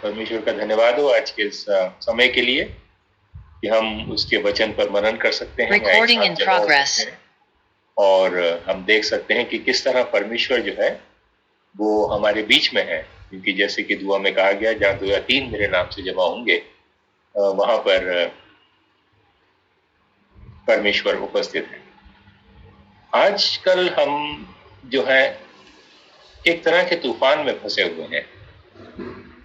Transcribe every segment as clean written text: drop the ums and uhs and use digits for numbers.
परमेश्वर का धन्यवाद हो आज के इस समय के लिए कि हम उसके वचन पर मनन कर सकते हैं, Recording in progress. और हम देख सकते हैं कि किस तरह परमेश्वर जो है वो हमारे बीच में है, क्योंकि जैसे कि दुआ में कहा गया, जहाँ 2 या 3 मेरे नाम से जमा होंगे वहां पर परमेश्वर उपस्थित है। आजकल हम जो है एक तरह के तूफान में फंसे हुए हैं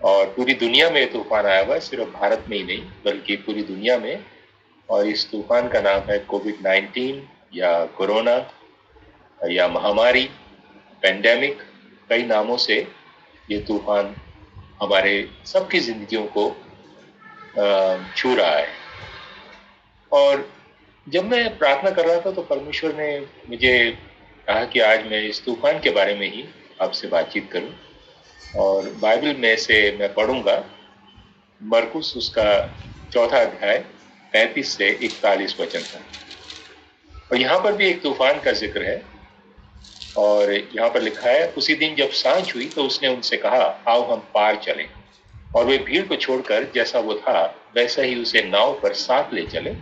और पूरी दुनिया में तूफान आया हुआ है, सिर्फ भारत में ही नहीं बल्कि पूरी दुनिया में। और इस तूफान का नाम है कोविड-19 या कोरोना या महामारी, पेंडेमिक। कई नामों से ये तूफान हमारे सबकी जिंदगियों को छू रहा है। और जब मैं प्रार्थना कर रहा था तो परमेश्वर ने मुझे कहा कि आज मैं इस तूफान के बारे में ही आपसे बातचीत करूं, और बाइबल में से मैं पढ़ूंगा मरकुस उसका 4 अध्याय 35 से 41 वचन तक। और यहाँ पर भी एक तूफान का जिक्र है और यहाँ पर लिखा है, उसी दिन जब सांझ हुई तो उसने उनसे कहा, आओ हम पार चलें। और वे भीड़ को छोड़कर जैसा वो था वैसा ही उसे नाव पर साथ ले चले,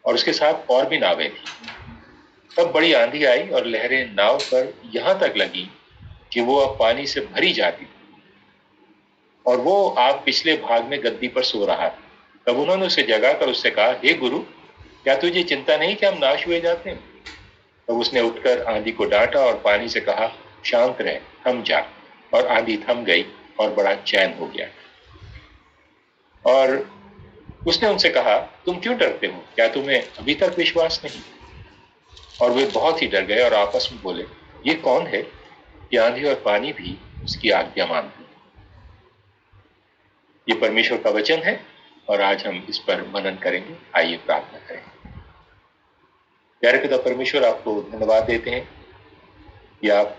और उसके साथ और भी नावें थी। तब बड़ी आंधी आई और लहरें नाव पर यहाँ तक लगी कि वो अब पानी से भरी जाती, और वो आप पिछले भाग में गद्दी पर सो रहा था। तब उन्होंने उसे जगाकर उससे कहा, हे गुरु, क्या तुझे चिंता नहीं कि हम नाश हुए जाते हैं? तब उसने उठकर आंधी को डांटा और पानी से कहा, शांत रह, थम जा। और आंधी थम गई और बड़ा चैन हो गया। और उसने उनसे कहा, तुम क्यों डरते हो? क्या तुम्हें अभी तक विश्वास नहीं? और वे बहुत ही डर गए और आपस में बोले, ये कौन है कि आंधी और पानी भी उसकी आज्ञा मानते? ये परमेश्वर का वचन है और आज हम इस पर मनन करेंगे। आइए प्रार्थना करें। प्यारे पिता परमेश्वर, आपको धन्यवाद देते हैं कि आप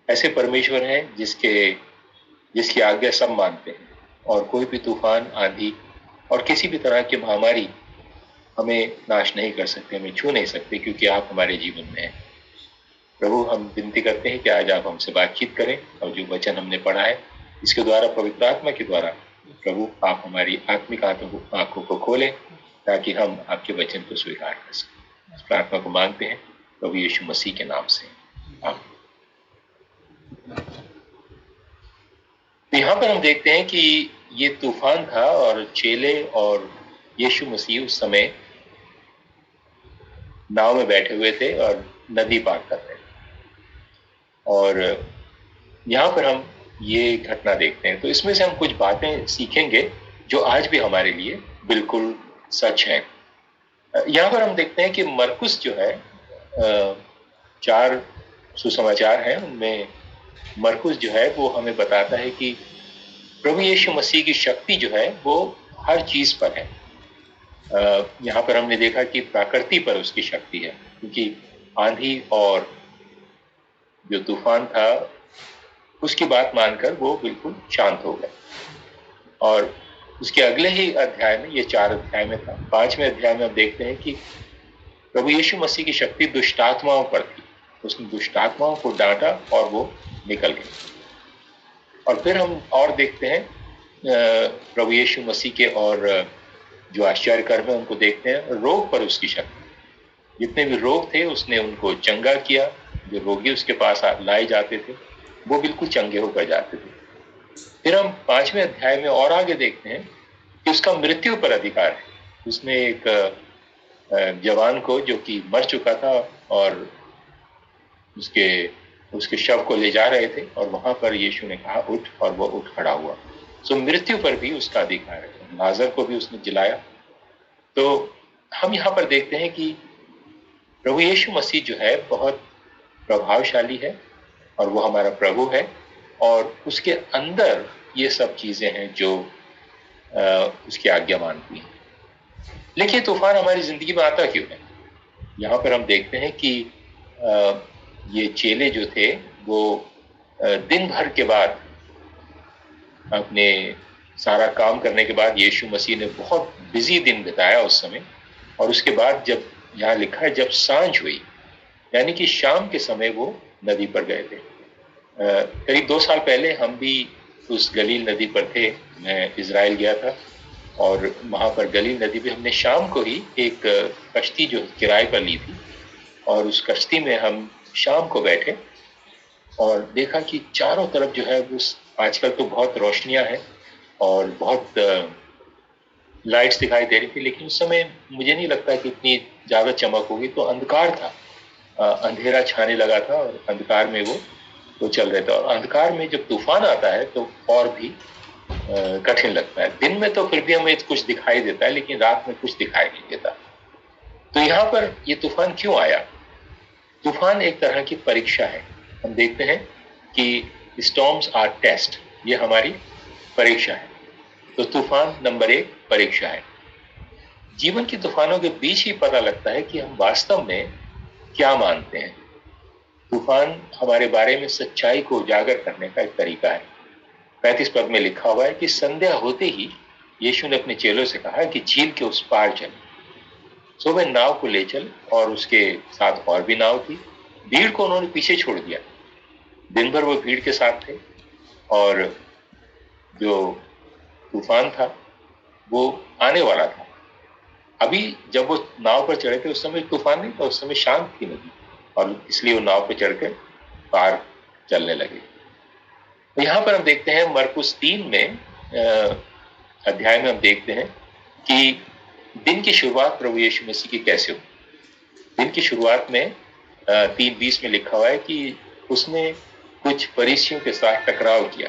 ऐसे परमेश्वर हैं जिसकी आज्ञा सब मानते हैं, और कोई भी तूफान, आंधी और किसी भी तरह की महामारी हमें नाश नहीं कर सकते, हमें छू नहीं सकते, क्योंकि आप हमारे जीवन में हैं। प्रभु, हम विनती करते हैं कि आज आप हमसे बातचीत करें और जो वचन हमने पढ़ा है इसके द्वारा, पवित्र आत्मा के द्वारा, प्रभु आप हमारी आत्मिक आंखों को खोलें ताकि हम आपके वचन को स्वीकार कर सकें। इस प्रार्थना को मांगते हैं प्रभु यीशु मसीह के नाम से, आमीन। तो यहाँ पर हम देखते हैं कि ये तूफान था और चेले और यीशु मसीह उस समय नाव में बैठे हुए थे और नदी पार कर रहे थे। और यहाँ पर हम ये घटना देखते हैं, तो इसमें से हम कुछ बातें सीखेंगे जो आज भी हमारे लिए बिल्कुल सच है। यहाँ पर हम देखते हैं कि मरकुस जो है, 4 सुसमाचार हैं, उनमें मरकुस जो है वो हमें बताता है कि प्रभु यीशु मसीह की शक्ति जो है वो हर चीज पर है। यहाँ पर हमने देखा कि प्रकृति पर उसकी शक्ति है, क्योंकि आंधी और जो तूफान था उसकी बात मानकर वो बिल्कुल शांत हो गए। और उसके अगले ही अध्याय में, ये 4 अध्याय में था, 5वें अध्याय में हम देखते हैं कि प्रभु यीशु मसीह की शक्ति दुष्टात्माओं पर थी। उसने दुष्टात्माओं को डांटा और वो निकल गई। और फिर हम और देखते हैं प्रभु यीशु मसीह के और जो आश्चर्य कर्म है उनको देखते हैं। रोग पर उसकी शक्ति, जितने भी रोग थे उसने उनको चंगा किया। जो रोगी उसके पास लाए जाते थे वो बिल्कुल चंगे होकर जाते थे। फिर हम 5वें अध्याय में और आगे देखते हैं कि उसका मृत्यु पर अधिकार है। उसने एक जवान को, जो कि मर चुका था, और उसके शव को ले जा रहे थे, और वहां पर यीशु ने कहा उठ, और वो उठ खड़ा हुआ। सो मृत्यु पर भी उसका अधिकार है। लाजर को भी उसने जिलाया। तो हम यहाँ पर देखते हैं कि प्रभु यीशु मसीह जो है बहुत प्रभावशाली है और वो हमारा प्रभु है, और उसके अंदर ये सब चीजें हैं जो उसकी आज्ञा मानती हैं। लेकिन तूफान हमारी जिंदगी में आता क्यों है? यहाँ पर हम देखते हैं कि ये चेले जो थे वो दिन भर के बाद, अपने सारा काम करने के बाद, यीशु मसीह ने बहुत बिजी दिन बिताया उस समय। और उसके बाद जब यहाँ लिखा है जब सांझ हुई, यानी कि शाम के समय वो नदी पर गए थे। करीब 2 साल पहले हम भी उस गलील नदी पर थे। मैं इजराइल गया था और वहां पर गलील नदी पे हमने शाम को ही एक कश्ती जो किराए पर ली थी, और उस कश्ती में हम शाम को बैठे और देखा कि चारों तरफ जो है वो, आजकल तो बहुत रोशनियां हैं और बहुत लाइट्स दिखाई दे रही थी, लेकिन उस समय मुझे नहीं लगता कि इतनी ज्यादा चमक होगी। तो अंधकार था, अंधेरा छाने लगा था और अंधकार में वो चल रहे थे। और अंधकार में जब तूफान आता है तो और भी कठिन लगता है। दिन में तो फिर भी हमें कुछ दिखाई देता है, लेकिन रात में कुछ दिखाई नहीं देता। तो यहाँ पर ये तूफान क्यों आया? तूफान एक तरह की परीक्षा है। हम देखते हैं कि स्टॉर्म्स आर टेस्ट, ये हमारी परीक्षा है। तो तूफान नंबर 1 परीक्षा है। जीवन के तूफानों के बीच ही पता लगता है कि हम वास्तव में क्या मानते हैं। तूफान हमारे बारे में सच्चाई को उजागर करने का एक तरीका है। 35 पद में लिखा हुआ है कि संध्या होते ही यीशु ने अपने चेलों से कहा कि झील के उस पार चल। सो वे नाव को ले चल, और उसके साथ और भी नाव थी। भीड़ को उन्होंने पीछे छोड़ दिया। दिन भर वो भीड़ के साथ थे, और जो तूफान था वो आने वाला था। अभी जब वो नाव पर चढ़े थे उस समय तूफान नहीं था, उस समय शांत थी नदी, और इसलिए वो नाव पर चढ़कर पार चलने लगे। तो यहाँ पर हम देखते हैं मरकुस 3 में अध्याय में हम देखते हैं कि दिन की शुरुआत प्रभु यीशु मसीह की कैसे हुई। दिन की शुरुआत में 3:20 में लिखा हुआ है कि उसने कुछ फरीसियों के साथ टकराव किया,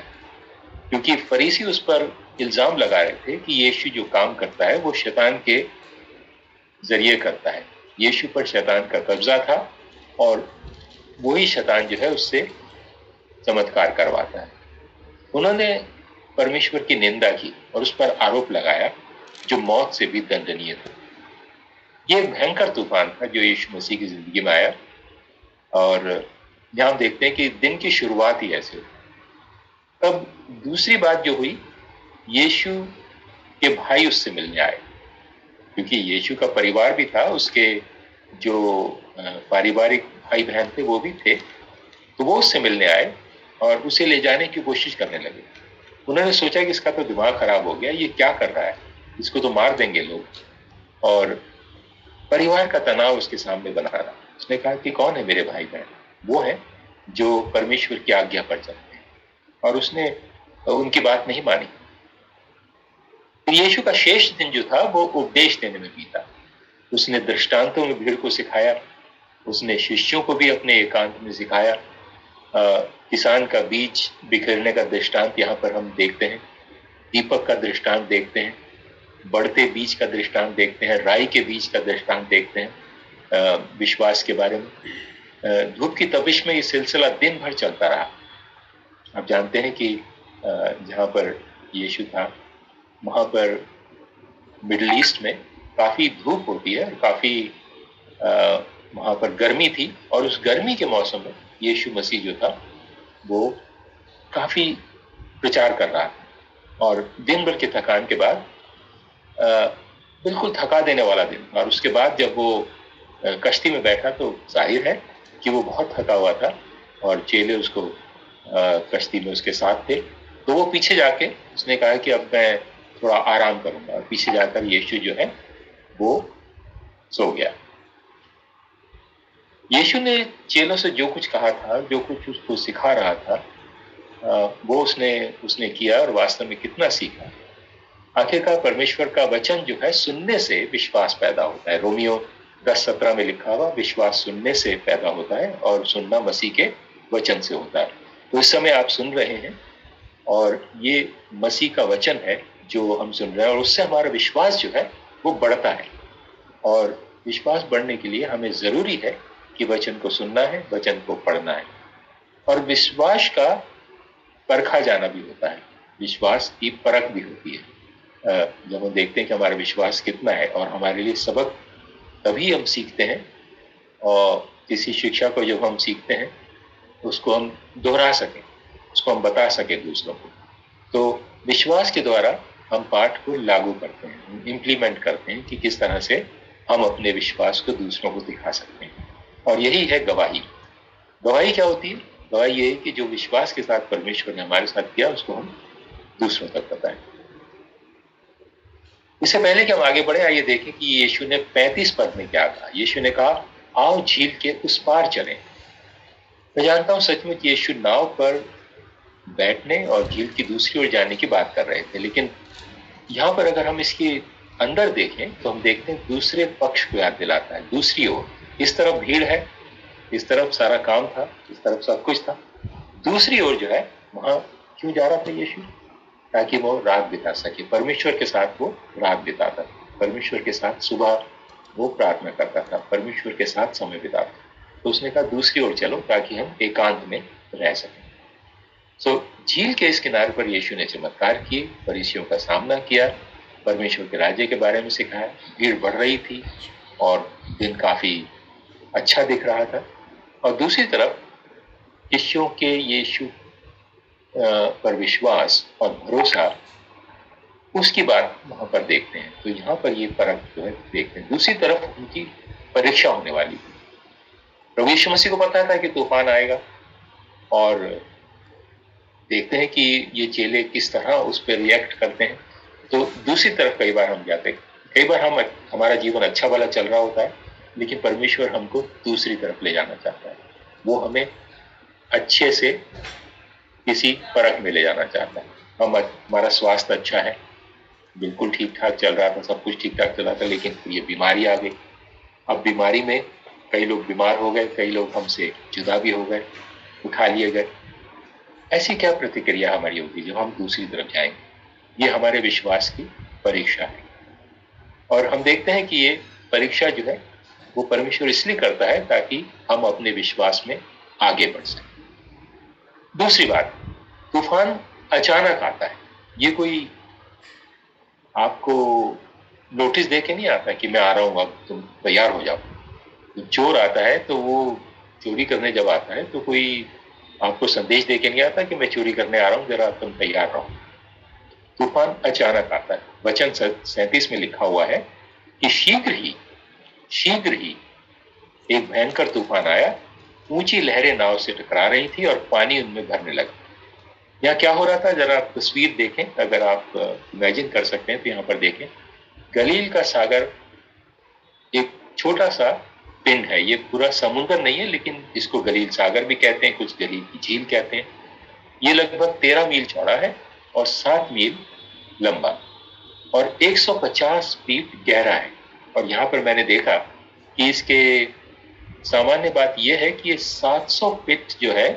क्योंकि फरीसी उस पर इल्जाम लगा रहे थे कि यीशु जो काम करता है वो शैतान के जरिए करता है। यीशु पर शैतान का कब्जा था, और वही शैतान जो है उससे चमत्कार करवाता है। उन्होंने परमेश्वर की निंदा की और उस पर आरोप लगाया जो मौत से भी दंडनीय था। यह भयंकर तूफान था जो यीशु मसीह की जिंदगी में आया, और यहां देखते हैं कि दिन की शुरुआत ही ऐसे हुई। तब दूसरी बात जो हुई, यीशु के भाई उससे मिलने आए, क्योंकि यीशु का परिवार भी था, उसके जो पारिवारिक भाई बहन थे वो भी थे। तो वो उससे मिलने आए और उसे ले जाने की कोशिश करने लगे। उन्होंने सोचा कि इसका तो दिमाग खराब हो गया, ये क्या कर रहा है, इसको तो मार देंगे लोग। और परिवार का तनाव उसके सामने बना रहा। उसने कहा कि कौन है मेरे भाई बहन? वो है जो परमेश्वर की आज्ञा पर चलते हैं। और उसने उनकी बात नहीं मानी। यीशु का शेष दिन जो था वो उपदेश देने में बीता। उसने दृष्टांतों में भीड़ को सिखाया। उसने शिष्यों को भी अपने एकांत में सिखाया। किसान का बीज बिखरने का दृष्टांत यहाँ पर हम देखते हैं, दीपक का दृष्टांत देखते हैं, बढ़ते बीज का दृष्टांत देखते हैं, राई के बीज का दृष्टांत देखते हैं, विश्वास के बारे में। धूप की तपिश में ये सिलसिला दिन भर चलता रहा। आप जानते हैं कि जहाँ पर यीशु था वहां पर मिडिल ईस्ट में काफी धूप होती है, काफी वहां पर गर्मी थी, और उस गर्मी के मौसम में यीशु मसीह जो था वो काफी प्रचार कर रहा था। और दिन भर की थकान के बाद बिल्कुल थका देने वाला दिन। और उसके बाद जब वो कश्ती में बैठा तो जाहिर है कि वो बहुत थका हुआ था, और चेले उसको कश्ती में उसके साथ थे। तो वो पीछे जाके उसने कहा कि अब मैं थोड़ा आराम करूंगा, और पीछे जाकर यीशु जो है वो सो गया। यीशु ने चेलों से जो कुछ कहा था, जो कुछ उसको सिखा रहा था, वो उसने किया, और वास्तव में कितना सीखा। आखिरकार परमेश्वर का वचन जो है सुनने से विश्वास पैदा होता है। रोमियो 10:17 में लिखा हुआ, विश्वास सुनने से पैदा होता है और सुनना मसीह के वचन से होता है। तो इस समय आप सुन रहे हैं, और ये मसीह का वचन है जो हम सुन रहे हैं, और उससे हमारा विश्वास जो है वो बढ़ता है। और विश्वास बढ़ने के लिए हमें जरूरी है कि वचन को सुनना है, वचन को पढ़ना है। और विश्वास का परखा जाना भी होता है, विश्वास की परख भी होती है। जब हम देखते हैं कि हमारा विश्वास कितना है, और हमारे लिए सबक तभी हम सीखते हैं, और किसी शिक्षा को जब हम सीखते हैं उसको हम दोहरा सकें, उसको हम बता सकें दूसरों को। तो विश्वास के द्वारा हम पाठ को लागू करते हैं, इम्प्लीमेंट करते हैं कि किस तरह से हम अपने विश्वास को दूसरों को दिखा सकते हैं। और यही है गवाही। गवाही क्या होती है? गवाही ये है कि जो विश्वास के साथ परमेश्वर ने हमारे साथ किया उसको हम दूसरों तक बताएं। इससे पहले कि हम आगे बढ़े, आइए देखें कि यीशु ने 35 पद में क्या कहा। यीशु ने कहा, आओ झील के उस पार चलें। मैं जानता हूं सचमुच यीशु नाव पर बैठने और झील की दूसरी ओर जाने की बात कर रहे थे, लेकिन यहां पर अगर हम इसके अंदर देखें तो हम देखते हैं दूसरे पक्ष को याद दिलाता है, दूसरी ओर। इस तरफ भीड़ है, इस तरफ सारा काम था, इस तरफ सब कुछ था। दूसरी ओर जो है, वहां क्यों जा रहा था यीशु? ताकि वो रात बिता सके। परमेश्वर के साथ वो रात बिताता, परमेश्वर के साथ सुबह वो प्रार्थना करता था, परमेश्वर के साथ समय बिताता। तो उसने कहा दूसरी ओर चलो ताकि हम एकांत में रह सकें। झील के इस किनारे पर यीशु ने चमत्कार किए, फरीसियों का सामना किया, परमेश्वर के राज्य के बारे में सिखाया। भीड़ बढ़ रही थी और दिन काफी अच्छा दिख रहा था। और दूसरी तरफ शिष्यों के यीशु पर विश्वास और भरोसा, उसकी बात वहां पर देखते हैं। तो यहाँ पर ये फर्क जो है देखते हैं। दूसरी तरफ उनकी परीक्षा होने वाली थी। प्रभु यीशु मसीह को पता था कि तूफान आएगा, और देखते हैं कि ये चेले किस तरह उस पर रिएक्ट करते हैं। तो दूसरी तरफ कई बार हम जाते हैं, कई बार हमारा जीवन अच्छा भला चल रहा होता है, लेकिन परमेश्वर हमको दूसरी तरफ ले जाना चाहता है। वो हमें अच्छे से किसी परख में ले जाना चाहता है। हमारा स्वास्थ्य अच्छा है, बिल्कुल ठीक ठाक चल रहा था, सब कुछ ठीक ठाक चला था, लेकिन ये बीमारी आ गई। अब बीमारी में कई लोग बीमार हो गए, कई लोग हमसे जुदा भी हो गए, उठा लिए गए। ऐसी क्या प्रतिक्रिया हमारी होगी जब हम दूसरी तरफ जाएंगे? ये हमारे विश्वास की परीक्षा है। और हम देखते हैं कि ये परीक्षा जो है वो परमेश्वर इसलिए करता है ताकि हम अपने विश्वास में आगे बढ़ सकें। दूसरी बात, तूफान अचानक आता है। ये कोई आपको नोटिस दे के नहीं आता कि मैं आ रहा हूं, अब तुम तैयार हो जाओ। चोर आता है तो वो चोरी करने जब आता है तो कोई आपको संदेश दे के नहीं आता कि मैं चोरी करने आ रहा हूं, जरा तुम तैयार रहो। तूफान अचानक आता है। वचन 37 में लिखा हुआ है कि शीघ्र ही एक भयंकर तूफान आया, ऊंची लहरें नाव से टकरा रही थी और पानी उनमें भरने लगा। यहाँ क्या हो रहा था, जरा आप तस्वीर देखें, अगर आप इमेजिन कर सकते हैं तो यहाँ पर देखें। गलील का सागर एक छोटा सा पिंड है, ये पूरा समुद्र नहीं है, लेकिन इसको गलील सागर भी कहते हैं, कुछ गलील की झील कहते हैं। ये लगभग 13 मील चौड़ा है और 7 मील लंबा और 150 फीट गहरा है। और यहाँ पर मैंने देखा कि इसके सामान्य बात यह है कि ये 700 फीट जो है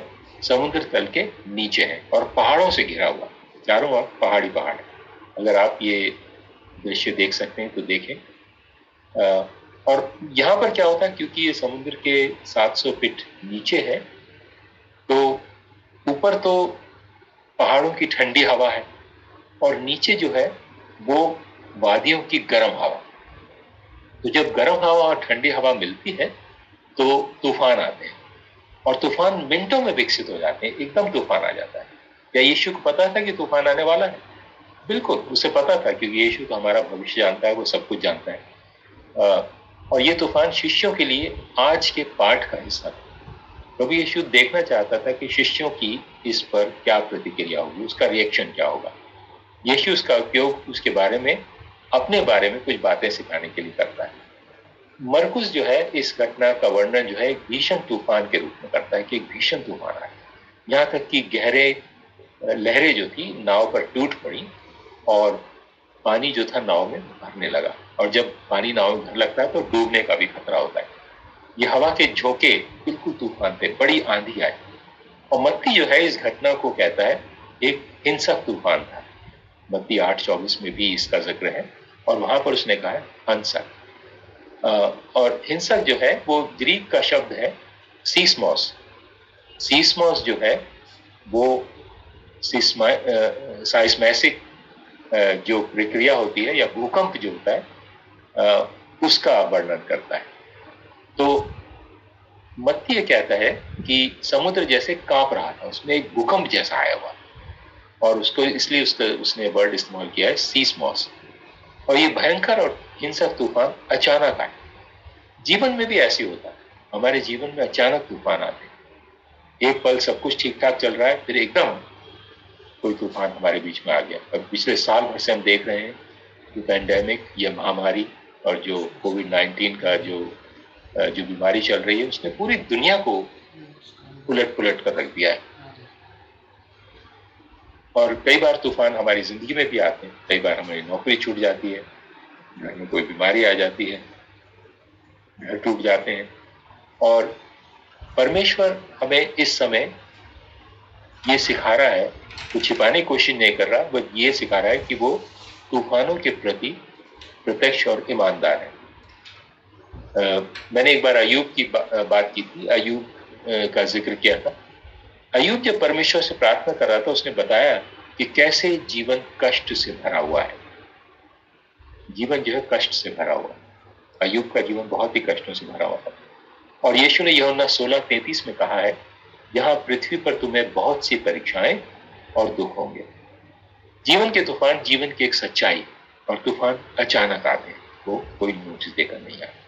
समुद्र तल के नीचे है और पहाड़ों से घिरा हुआ, चारों ओर पहाड़ी पहाड़। अगर आप ये दृश्य देख सकते हैं तो देखें। और यहाँ पर क्या होता है, क्योंकि ये समुद्र के 700 फीट नीचे है, तो ऊपर तो पहाड़ों की ठंडी हवा है और नीचे जो है वो वादियों की गर्म हवा। तो जब गर्म हवा और ठंडी हवा मिलती है तो तूफान आते हैं, और तूफान मिनटों में विकसित हो जाते हैं, एकदम तूफान आ जाता है। क्या यीशु को पता था कि तूफान आने वाला है? बिल्कुल उसे पता था, क्योंकि यीशु तो हमारा भविष्य जानता है, वो सब कुछ जानता है। और ये तूफान शिष्यों के लिए आज के पाठ का हिस्सा था। प्रभु यीशु देखना चाहता था कि शिष्यों की इस पर क्या प्रतिक्रिया होगी, उसका रिएक्शन क्या होगा। यीशु उसका उपयोग उसके बारे में, अपने बारे में कुछ बातें सिखाने के लिए करता है। मरकुस जो है इस घटना का वर्णन जो है एक भीषण तूफान के रूप में करता है कि एक भीषण तूफान आया, यहाँ तक कि गहरे लहरें जो थी नाव पर टूट पड़ी और पानी जो था नाव में भरने लगा। और जब पानी नाव में भर लगता है तो डूबने का भी खतरा होता है। ये हवा के झोंके बिल्कुल तूफान थे, बड़ी आंधी आई। और मत्ती जो है इस घटना को कहता है एक हिंसक तूफान था। मत्ती 8:24 में भी इसका जिक्र है और वहां पर उसने कहा है हिंसक। और हिंसक जो है वो ग्रीक का शब्द है सीस्मोस। सीस्मोस जो है वो साइस्मैसिक जो प्रक्रिया होती है या भूकंप जो होता है उसका वर्णन करता है। तो मत्ती ये कहता है कि समुद्र जैसे कांप रहा था, उसमें एक भूकंप जैसा आया हुआ, और उसको इसलिए उसने वर्ड इस्तेमाल किया है सीस्मोस। और ये भयंकर और हिंसक तूफान अचानक आए। जीवन में भी ऐसे होता है, हमारे जीवन में अचानक तूफान आते हैं। एक पल सब कुछ ठीक ठाक चल रहा है, फिर एकदम कोई तूफान हमारे बीच में आ गया। अब पिछले साल भर से हम देख रहे हैं कि पैंडेमिक, ये महामारी और जो कोविड-19 का जो बीमारी चल रही है, उसने पूरी दुनिया को उलट पुलट कर रख दिया है। और कई बार तूफान हमारी जिंदगी में भी आते हैं, कई बार हमारी नौकरी छूट जाती है, घर में कोई बीमारी आ जाती है, घर टूट जाते हैं। और परमेश्वर हमें इस समय ये सिखा रहा है, वो छिपाने की कोशिश नहीं कर रहा, बस ये सिखा रहा है कि वो तूफानों के प्रति प्रत्यक्ष और ईमानदार है। मैंने एक बार अय्यूब की बात की थी, अय्यूब का जिक्र किया था। अय्यूब जब परमेश्वर से प्रार्थना कर रहा था, उसने बताया कि कैसे जीवन कष्ट से भरा हुआ है। जीवन जो है कष्ट से भरा हुआ है। अय्यूब का जीवन बहुत ही कष्टों से भरा हुआ था। और यीशु ने यूहन्ना 16:33 में कहा है, यहाँ पृथ्वी पर तुम्हें बहुत सी परीक्षाएं और दुख होंगे। जीवन के तूफान जीवन की एक सच्चाई, और तूफान अचानक आते हैं, वो कोई नोटिस देकर नहीं आते।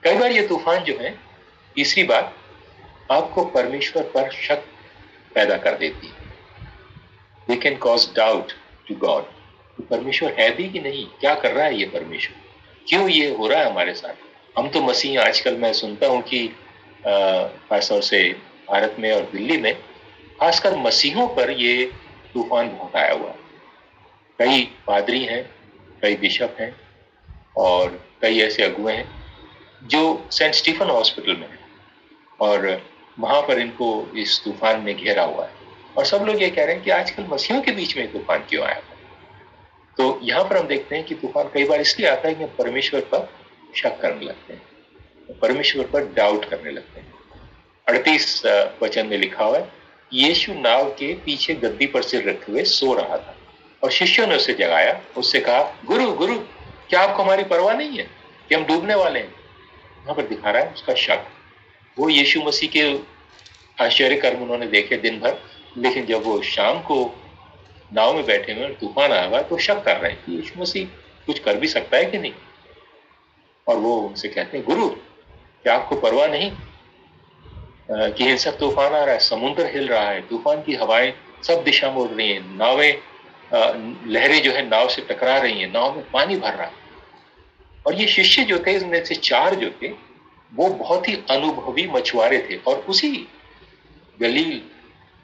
कई बार ये तूफान जो है, तीसरी बात, आपको परमेश्वर पर शक पैदा कर देती है। They can cause doubt to God. परमेश्वर है भी कि नहीं, क्या कर रहा है ये परमेश्वर, क्यों ये हो रहा है हमारे साथ। हम तो मसीह, आजकल मैं सुनता हूं कि खासतौर से भारत में और दिल्ली में खासकर मसीहों पर ये तूफान बहुत आया हुआ है। कई पादरी हैं, कई बिशप हैं और कई ऐसे अगुए हैं जो सेंट स्टीफन हॉस्पिटल में हैं, और वहां पर इनको इस तूफान ने घेरा हुआ है। और सब लोग ये कह रहे हैं कि आजकल मसीहों के बीच में तूफान क्यों आया। तो यहाँ पर हम देखते हैं कि तूफान कई बार इसलिए आता है कि परमेश्वर पर शक करने लगते हैं, परमेश्वर पर डाउट करने लगते हैं। 38 वचन में लिखा हुआ है, यीशु नाव के पीछे गद्दी पर सिर रखे हुए सो रहा था और शिष्यों ने उसे जगाया, उससे कहा, गुरु गुरु, क्या आपको हमारी परवाह नहीं है कि हम डूबने वाले हैं। यहाँ पर दिखा रहा है उसका शक। वो यीशु मसीह के आश्चर्य कर्म उन्होंने देखे दिन भर, लेकिन जब वो शाम को नाव में बैठे हुए तूफान आया हुआ तो शक कर रहे हैं कि यीशु मसीह कुछ कर भी सकता है कि नहीं। और वो उनसे कहते हैं, गुरु, क्या आपको परवाह नहीं कि हिंसक तूफान आ रहा है, समुद्र हिल रहा है, तूफान की हवाएं सब दिशा में उड़ रही हैं, नावें लहरें जो है नाव से टकरा रही हैं, नाव में पानी भर रहा है। और ये शिष्य जो थे, इनमें से 4 जो थे, वो बहुत ही अनुभवी मछुआरे थे और उसी गलील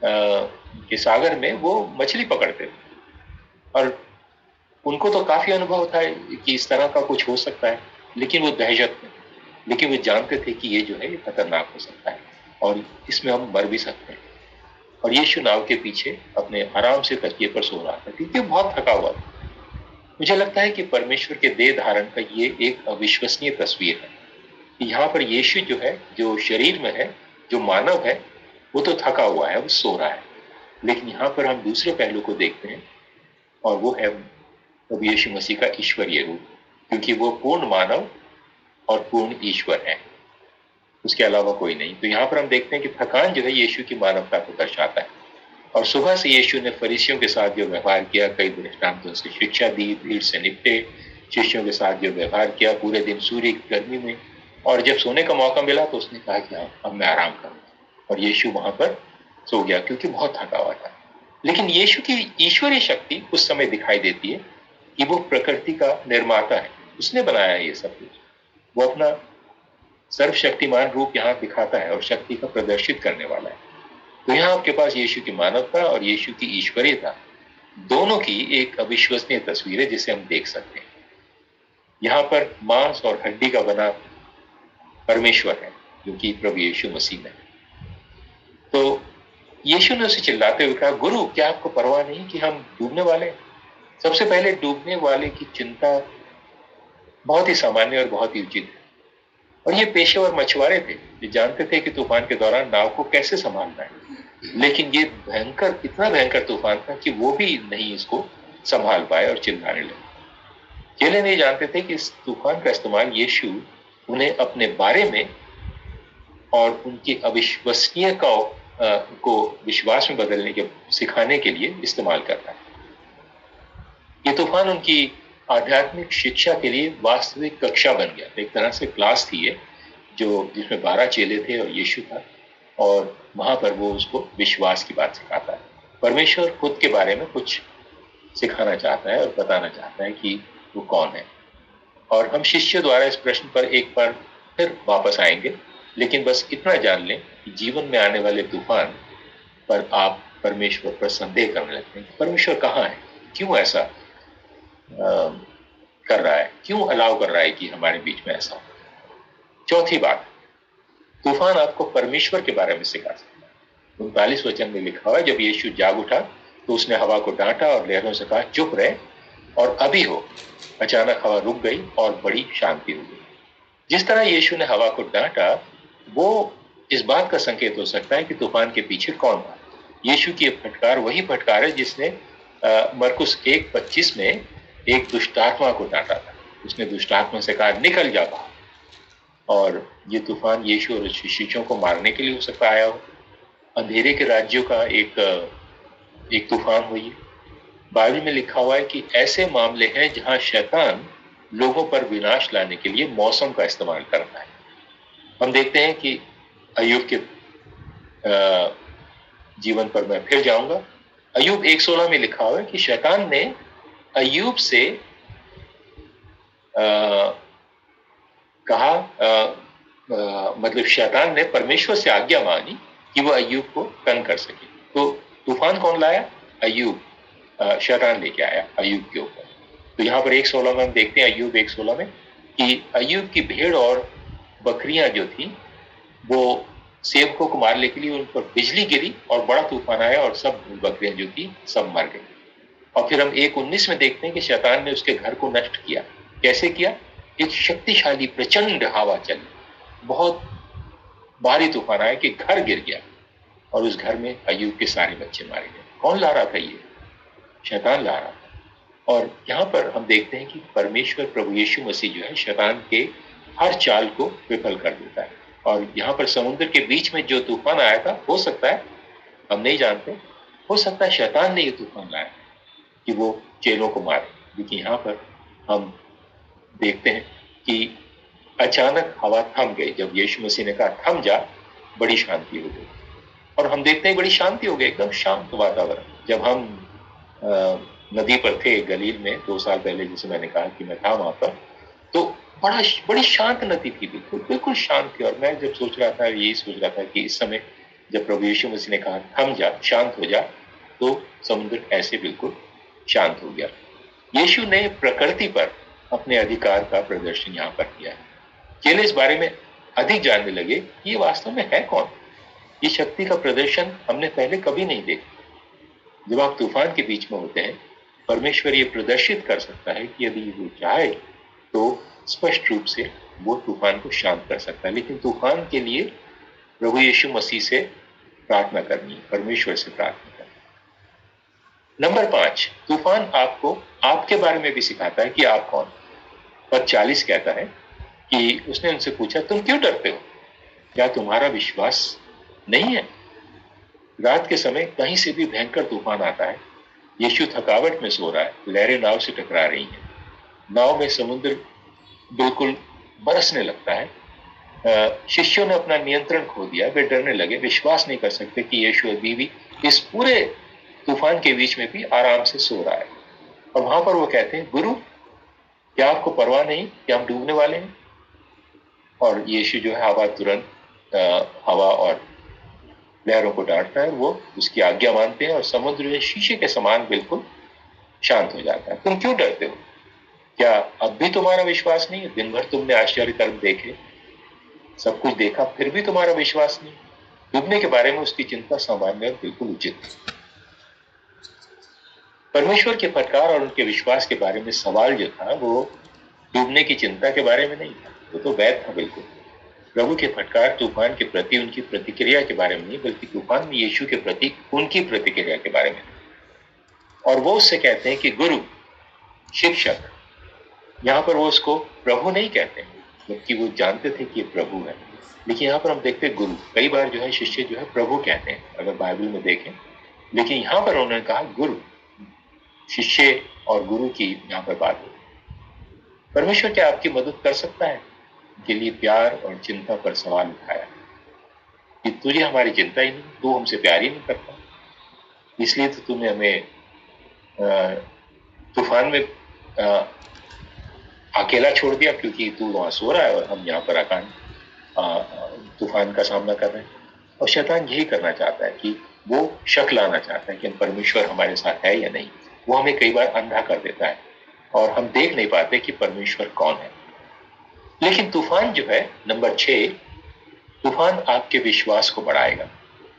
के सागर में वो मछली पकड़ते थे। और उनको तो काफी अनुभव था कि इस तरह का कुछ हो सकता है, लेकिन वो दहशत में, लेकिन वो जानते थे कि ये जो है ये खतरनाक हो सकता है और इसमें हम मर भी सकते हैं। और यीशु नाव के पीछे अपने आराम से तकिए पर सो रहा था क्योंकि बहुत थका हुआ था। मुझे लगता है कि परमेश्वर के देह धारण का ये एक अविश्वसनीय तस्वीर है। यहाँ पर यीशु जो है, जो शरीर में है, जो मानव है, वो तो थका हुआ है, वो सो रहा है। लेकिन यहाँ पर हम दूसरे पहलू को देखते हैं और वो है अब यीशु मसीह का ईश्वरीय रूप, क्योंकि वो पूर्ण मानव और पूर्ण ईश्वर है, उसके अलावा कोई नहीं। तो यहाँ पर हम देखते हैं कि थकान जो है यीशु की मानवता को दर्शाता है। और सुबह से यीशु ने फरीसियों के साथ जो व्यवहार किया, कई दृष्टांतों से शिक्षा दी, भीड़ से निपटे, शिष्यों के साथ जो व्यवहार किया पूरे दिन सूर्य की गर्मी में, और जब सोने का मौका मिला तो उसने कहा कि हाँ, अब मैं आराम करूंगा, और यीशु वहां पर सो गया क्योंकि बहुत थका हुआ था। लेकिन यीशु की ईश्वरीय शक्ति उस समय दिखाई देती है कि वो प्रकृति का निर्माता है, उसने बनाया है ये सब कुछ। वो अपना सर्वशक्तिमान रूप यहाँ दिखाता है और शक्ति का प्रदर्शित करने वाला है। तो यहाँ आपके पास यीशु की मानवता और यीशु की ईश्वरीयता, दोनों की एक अविश्वसनीय तस्वीर है जिसे हम देख सकते हैं। यहाँ पर मांस और हड्डी का बना परमेश्वर है जो कि प्रभु यीशु मसीह में। तो यीशु ने उसे चिल्लाते हुए कहा, गुरु, क्या आपको परवाह नहीं कि हम डूबने वाले हैं। सबसे पहले डूबने वाले की चिंता बहुत ही सामान्य और बहुत ही उचित है। और ये पेशेवर मछुआरे थे जो जानते थे कि तूफान के दौरान नाव को कैसे संभालना है, लेकिन ये भयंकर, इतना भयंकर तूफान था कि वो भी नहीं इसको संभाल पाए और चिल्लाने लगे। केवल नहीं जानते थे कि इस तूफान का इस्तेमाल यीशु उन्हें अपने बारे में और उनकी अविश्वसनीय को विश्वास में बदलने के सिखाने के लिए इस्तेमाल करता है। ये तूफान उनकी आध्यात्मिक शिक्षा के लिए वास्तविक कक्षा बन गया। एक तरह से क्लास थी ये, जो जिसमें 12 चेले थे और यीशु था, और वहां पर वो उसको विश्वास की बात सिखाता है। परमेश्वर खुद के बारे में कुछ सिखाना चाहता है और बताना चाहता है कि वो कौन है। और हम शिष्य द्वारा इस प्रश्न पर एक बार फिर वापस आएंगे, लेकिन बस इतना जान लें कि जीवन में आने वाले तूफान पर आप परमेश्वर पर संदेह करने लगते हैं। परमेश्वर कहाँ है, क्यों ऐसा कर रहा है, क्यों अलाउ कर रहा है कि हमारे बीच में ऐसा हो। चौथी बात, तूफान आपको परमेश्वर के बारे में सिखा सकता है। 39 वचन में लिखा हुआ है, जब यीशु जाग उठा तो उसने हवा को डांटा और लहरों से कहा, चुप रहे और अभी हो। अचानक हवा रुक गई और बड़ी शांति हो गई। जिस तरह यीशु ने हवा को डांटा, वो इस बात का संकेत हो सकता है कि तूफान के पीछे कौन था। यीशु की फटकार वही फटकार है जिसने मरकुस 1:25 में एक दुष्टात्मा को डांटा था। उसने दुष्टात्मा से कहा, निकल जा बाहर। और ये तूफान यीशु और शिष्यों को मारने के लिए हो सकता आया हो। अंधेरे के राज्यों का एक तूफान हुई। बाइबल में लिखा हुआ है कि ऐसे मामले हैं जहां शैतान लोगों पर विनाश लाने के लिए मौसम का इस्तेमाल करता है। हम देखते हैं कि अय्यूब के जीवन पर मैं फिर जाऊंगा। अय्यूब 1:16 में लिखा हुआ है कि शैतान ने अय्यूब से कहा, मतलब शैतान ने परमेश्वर से आज्ञा मांगी कि वह अय्यूब को तंग कर सके। तो तूफान कौन लाया? अय्यूब, शैतान लेके आया अय्यूब के ऊपर। तो यहाँ पर 1:16 में हम देखते हैं, अय्यूब 1:16 में, कि अय्यूब की भेड़ और बकरियां जो थी वो सेवकों को मारने के लिए उन पर बिजली गिरी और बड़ा तूफान आया और सब बकरियां जो थी सब मर गई। और फिर हम 1:19 में देखते हैं कि शैतान ने उसके घर को नष्ट किया। कैसे किया? एक शक्तिशाली प्रचंड हवा चली, बहुत भारी तूफान आया कि घर गिर गया और उस घर में अय्यूब के सारे बच्चे मारे गए। कौन ला रहा था ये? शैतान ला रहा था। और यहाँ पर हम देखते हैं कि परमेश्वर प्रभु यीशु मसीह जो है शैतान के हर चाल को विफल कर देता है। और यहाँ पर समुद्र के बीच में जो तूफान आया था, हो सकता है, हम नहीं जानते, हो सकता है शैतान ने ये तूफान लाया कि वो चेलों को मारे। लेकिन यहाँ पर हम देखते हैं कि अचानक हवा थम गई। जब यीशु मसीह ने कहा थम जा, बड़ी शांति हो गई। और हम देखते हैं बड़ी शांति हो गई, एकदम शांत वातावरण। जब हम नदी पर थे गलील में 2 साल पहले, जैसे मैंने कहा कि मैं था वहां पर, तो बड़ी शांत नदी थी, बिल्कुल बिल्कुल शांत थी। और मैं जब सोच रहा था, यही सोच रहा था कि इस समय जब प्रभु यीशु मसीह ने कहा थम जा, शांत हो जा, तो समुद्र ऐसे बिल्कुल शांत हो गया। यीशु ने प्रकृति पर अपने अधिकार का प्रदर्शन यहाँ पर किया है। चेले इस बारे में अधिक जानने लगे कि ये वास्तव में है कौन। ये शक्ति का प्रदर्शन हमने पहले कभी नहीं देखा। जब आप तूफान के बीच में होते हैं, परमेश्वर ये प्रदर्शित कर सकता है कि यदि वो चाहे तो स्पष्ट रूप से वो तूफान को शांत कर सकता है। लेकिन तूफान के लिए प्रभु यीशु मसीह से प्रार्थना करनी है, परमेश्वर से प्रार्थना करनी। नंबर 5, तूफान आपको आपके बारे में भी सिखाता है कि आप कौन। पद 40 कहता है कि उसने उनसे पूछा, तुम क्यों डरते हो? क्या तुम्हारा विश्वास नहीं है? रात के समय कहीं से भी भयंकर तूफान आता है। यीशु थकावट में सो रहा है, लहरें नाव से टकरा रही हैं, नाव में समुद्र बिल्कुल बरसने लगता है। शिष्यों ने अपना नियंत्रण खो दिया, वे डरने लगे, विश्वास नहीं कर सकते कि यीशु अभी भी इस पूरे तूफान के बीच में भी आराम से सो रहा है। और वहां पर वो कहते हैं, गुरु क्या आपको परवाह नहीं कि हम डूबने वाले हैं? और यीशु जो है हवा और लहरों को डांटता है, वो उसकी आज्ञा मानते हैं और समुद्र में शीशे के समान बिल्कुल शांत हो जाता है। तुम क्यों डरते हो? क्या अब भी तुम्हारा विश्वास नहीं है? दिन भर तुमने आश्चर्य कर्म देखे, सब कुछ देखा, फिर भी तुम्हारा विश्वास नहीं? डूबने के बारे में उसकी चिंता सामान्य और बिल्कुल उचित थी। परमेश्वर के फटकार और उनके विश्वास के बारे में सवाल जो था, वो डूबने की चिंता के बारे में नहीं था, वो तो वैध था बिल्कुल। प्रभु के फटकार तूफान के प्रति उनकी प्रतिक्रिया के बारे में नहीं, बल्कि तूफान में यीशु के प्रति उनकी प्रतिक्रिया के बारे में। और वो उससे कहते हैं कि गुरु, शिक्षक। यहाँ पर वो उसको प्रभु नहीं कहते, जबकि वो जानते थे कि ये प्रभु है। लेकिन यहाँ पर हम देखते हैं गुरु। कई बार जो है शिष्य जो है प्रभु कहते हैं, अगर बाइबल में देखें, लेकिन यहाँ पर उन्होंने कहा गुरु। शिष्य और गुरु की यहाँ पर बात है। परमेश्वर क्या आपकी मदद कर सकता है? के लिए प्यार और चिंता पर सवाल उठाया। कि तुझे हमारी चिंता ही नहीं, तू हमसे प्यार ही नहीं करता, इसलिए तो तूने हमें तूफान में अकेला छोड़ दिया, क्योंकि तू वहां सो रहा है और हम यहाँ पर तूफान का सामना कर रहे हैं। और शैतान यही करना चाहता है कि वो शक लाना चाहता है कि परमेश्वर हमारे साथ है या नहीं। वो हमें कई बार अंधा कर देता है और हम देख नहीं पाते कि परमेश्वर कौन है। लेकिन तूफान जो है नंबर 6, तूफान आपके विश्वास को बढ़ाएगा।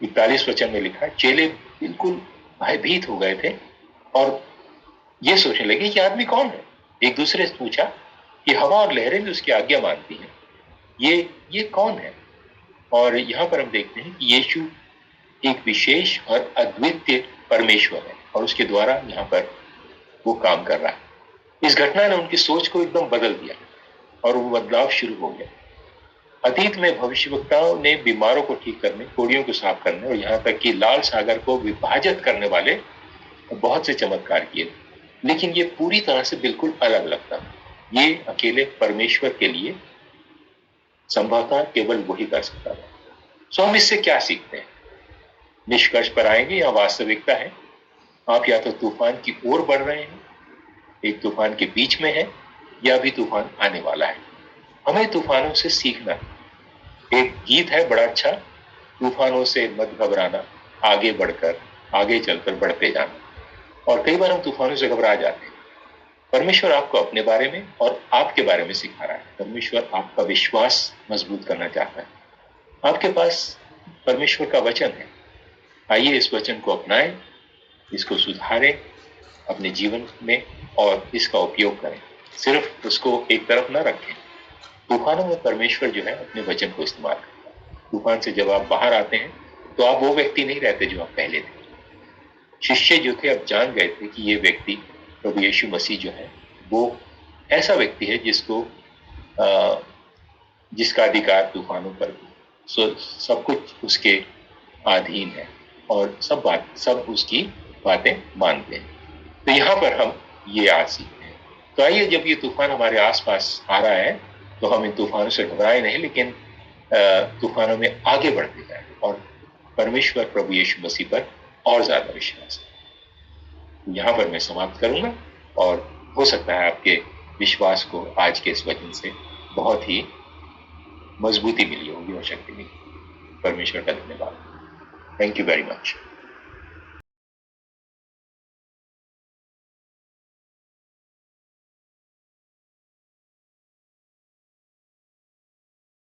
41 वचन में लिखा है, चेले बिल्कुल भयभीत हो गए थे और ये सोचने लगे कि आदमी कौन है। एक दूसरे से पूछा कि हवा और लहरें भी उसकी आज्ञा मानती हैं, ये कौन है। और यहां पर हम देखते हैं कि यीशु एक विशेष और अद्वितीय परमेश्वर है और उसके द्वारा यहाँ पर वो काम कर रहा है। इस घटना ने उनकी सोच को एकदम बदल दिया और वो बदलाव शुरू हो गया। अतीत में भविष्यवक्ताओं ने बीमारों को ठीक करने, कोड़ियों को साफ करने और यहाँ तक कि लाल सागर को विभाजित करने वाले बहुत से चमत्कार किए, लेकिन ये पूरी तरह से बिल्कुल अलग लगता है। ये अकेले परमेश्वर के लिए संभवतः केवल वही कर सकता है। सो हम इससे क्या सीखते हैं? निष्कर्ष पर आएंगे या वास्तविकता है? आप या तो तूफान की ओर बढ़ रहे हैं, एक तूफान के बीच में है, या भी तूफान आने वाला है। हमें तूफानों से सीखना। एक गीत है बड़ा अच्छा, तूफानों से मत घबराना, आगे बढ़कर आगे चलकर बढ़ते जाना। और कई बार हम तूफानों से घबरा जाते हैं। परमेश्वर आपको अपने बारे में और आपके बारे में सिखा रहा है। परमेश्वर आपका विश्वास मजबूत करना चाहता है। आपके पास परमेश्वर का वचन है। आइए इस वचन को अपनाएं, इसको सुधारें अपने जीवन में और इसका उपयोग करें। सिर्फ उसको एक तरफ ना रखें। तूफानों में परमेश्वर जो है अपने वचन को इस्तेमाल करता है। तूफान से जब आप बाहर आते हैं तो आप वो व्यक्ति नहीं रहते जो आप पहले थे। शिष्य जो थे अब जान गए थे कि ये व्यक्ति प्रभु यीशु मसीह जो है वो ऐसा व्यक्ति है जिसका अधिकार तूफानों पर सब कुछ उसके अधीन है और सब उसकी बातें मानते हैं। तो यहाँ पर हम ये आज सीखते हैं। तो आइए, जब ये तूफान हमारे आसपास आ रहा है तो हम इन तूफानों से घबराए नहीं, लेकिन तूफानों में आगे बढ़ते जाए और परमेश्वर प्रभु यीशु मसीह पर और ज्यादा विश्वास है। यहाँ पर मैं समाप्त करूंगा और हो सकता है आपके विश्वास को आज के इस वचन से बहुत ही मजबूती मिली होगी और शक्ति मिली। परमेश्वर का धन्यवाद। Thank you very much.